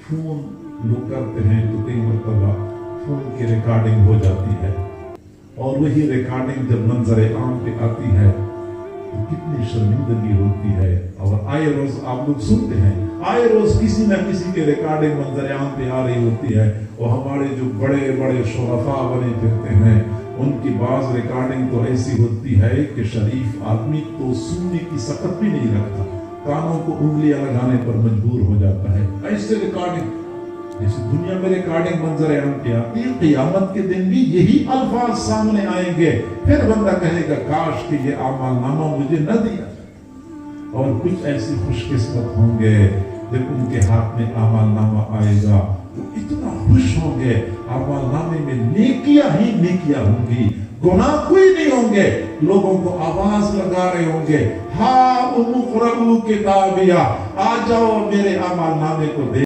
Phone لوگ کرتے ہیں تو کئی مرتبہ فون کی ریکارڈنگ ہو جاتی ہے، اور وہی ریکارڈنگ جب منظر عام پہ آتی ہے تو کتنی شرمندگی ہوتی ہے۔ اور آئے روز آپ لوگ سنتے ہیں، آئے روز کسی نہ کسی کے ریکارڈنگ منظر عام پہ آ رہی ہوتی ہے، اور ہمارے جو بڑے بڑے شرفاء بنے پھرتے ہیں ان کی بعض ریکارڈنگ تو ایسی ہوتی ہے کہ شریف آدمی تو سننے کی سخت بھی نہیں رکھتا، کانوں کو انگلیاں لگانے پر مجبور ہو جاتا ہے۔ ایسے ریکارڈنگ جیسے دنیا میں ریکارڈنگ منظر عام پہ آتی ہے، قیامت کے دن بھی یہی الفاظ سامنے آئیں گے، پھر بندہ کہے گا کاش کہ یہ اعمال نامہ مجھے نہ دیا۔ اور کچھ ایسی خوش قسمت ہوں گے جب ان کے ہاتھ میں اعمال نامہ آئے گا وہ اتنا خوش ہوں گے، اعمال نامے میں نیکیاں ہی نیکیاں ہوں گی، گناہ کوئی نہیں ہوں گے، لوگوں کو آواز لگا رہے ہوں گے، ہاں اقرؤ کتابیہ، آ جاؤ میرے اعمال نامے کو